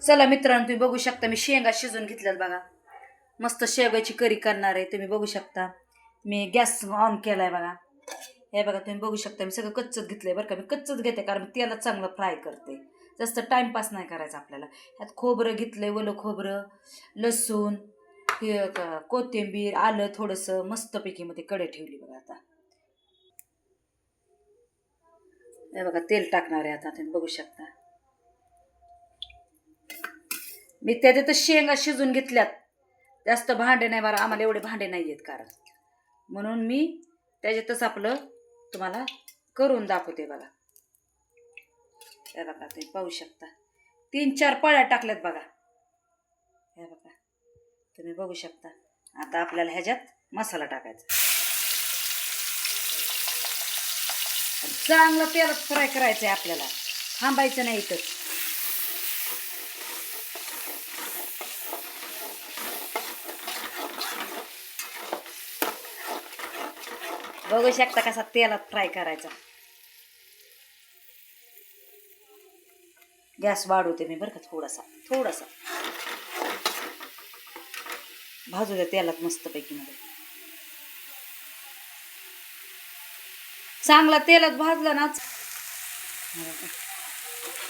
चला मित्रांनो, तुम्ही बघू शकता मी शेंगा शिजून घेतल्यात बघा. मस्त शेवग्याची करी करणार आहे. तुम्ही बघू शकता मी गॅस ऑन केलाय बघा. हे बघा तुम्ही बघू शकता मी सगळं कच्चच घेतलंय बरं का. मी कच्चच घेते कारण तेलात चांगलं फ्राय करते. जास्त टाइमपास नाही करायचा आपल्याला. ह्यात खोबरं घेतलंय, ओलं खोबरं, लसूण, कोथिंबीर, आलं थोडंसं मस्तपैकी मध्ये कडे ठेवली बघा. आता हे बघा तेल टाकणार आहे आता. तुम्ही बघू शकता मी त्याच्यातच शेंगा शिजून घेतल्यात. जास्त भांडे नाही बरं, आम्हाला एवढे भांडे नाही आहेत कारण, म्हणून मी त्याच्यातच आपलं तुम्हाला करून दाखवते बघा. हे बघा तुम्ही पाहू शकता 3-4 पळ्या टाकल्यात बघा. हे बघा तुम्ही बघू शकता. आता आपल्याला ह्याच्यात मसाला टाकायचा. चांगलं तेलात फ्राय करायचं आहे आपल्याला, थांबायचं नाही इथंच. बघू शकता कसा तेलात फ्राय करायचा. गॅस वाढवते मी बरं का. थोडासा भाजू द्या तेलात मस्तपैकी मध्ये. चांगला तेलात भाजला ना.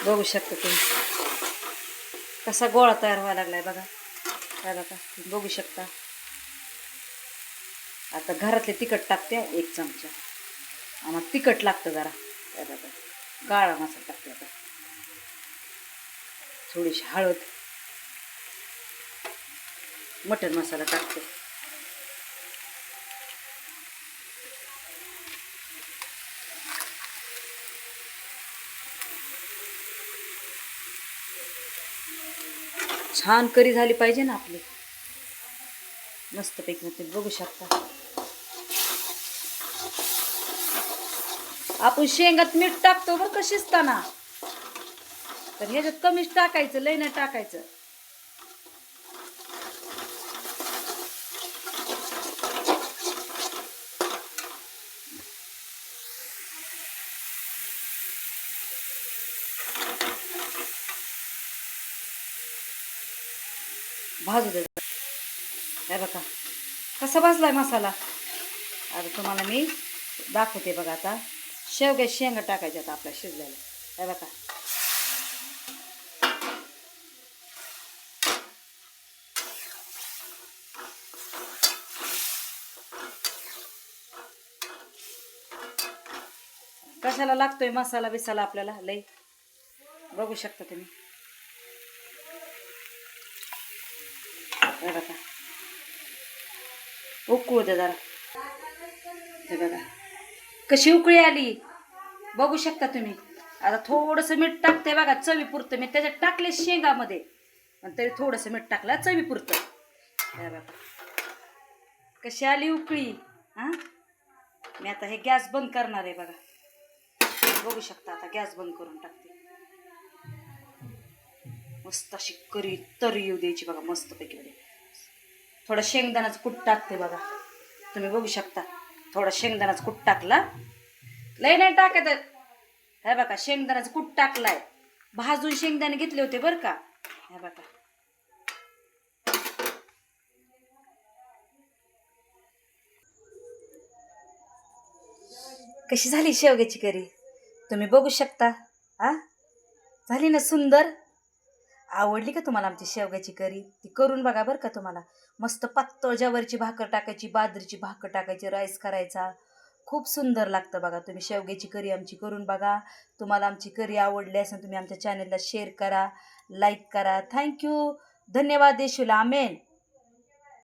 बघू शकता तुम्ही कसा गोळा तयार व्हायला लागलाय बघा. काय बघा तुम्ही बघू शकता. आता घरातले तिखट टाकते 1 चमचा. आम्हाला तिखट लागतं जरा. काय बघा काळा मसाला टाकते. आता थोडीशी हळद, मटन मसाला टाकते. छान करी झाली पाहिजे ना आपली मस्तपैकी. तुम्ही बघू शकता आपण शेंगात मीठ टाकतो बरं का शिजताना, तर ह्याच्यात कमीच टाकायचं, लय नाही टाकायचं. भाजू दे. काय बघा कसा भाजलाय मसाला. आता तुम्हाला मी दाखवते बघा. आता शेंगा टाकायच्या आता आपल्या शिजलेल्या. काय बघा कशाला लागतोय मसाला बिसाला आपल्याला लय. बघू शकता तुम्ही. बघा उकळू दे जरा. हे बघा कशी उकळी आली बघू शकता तुम्ही. आता थोडंसं मीठ टाकते बघा चवीपुरतं. मी त्याच्यात टाकले शेंगामध्ये, पण तरी थोडंसं मीठ टाकलं चवीपुरतं. हे बघा कशी आली उकळी. हां मी आता हे गॅस बंद करणार आहे बघा. बघू शकता आता गॅस बंद करून टाकते. मस्त अशी करी तरी येऊ द्यायची बघा मस्तपैकी. थोडा शेंगदाण्याचं कूट टाकते बघा. तुम्ही बघू शकता थोडा शेंगदाण्याचं कूट टाकला, लय नाही टाकायचं. हे बघा शेंगदाण्याचं कूट टाकलाय. भाजून शेंगदाणे घेतले होते बरं का. हे बघा कशी झाली शेवग्याची करी तुम्ही बघू शकता. झाली ना सुंदर. आवडली का तुम्हाला आमची शेवग्याची करी? ती करून बघा बरं का. तुम्हाला मस्त पातळ ज्वारीची भाकर टाकायची, बाजरीची भाकर टाकायची, राईस करायचा. खूप सुंदर लागतं बघा. तुम्ही शेवग्याची करी आमची करून बघा. तुम्हाला आमची करी आवडली असेल तुम्ही आमच्या चॅनलला शेअर करा, लाईक करा. थँक्यू. धन्यवाद देशूला. आमेन.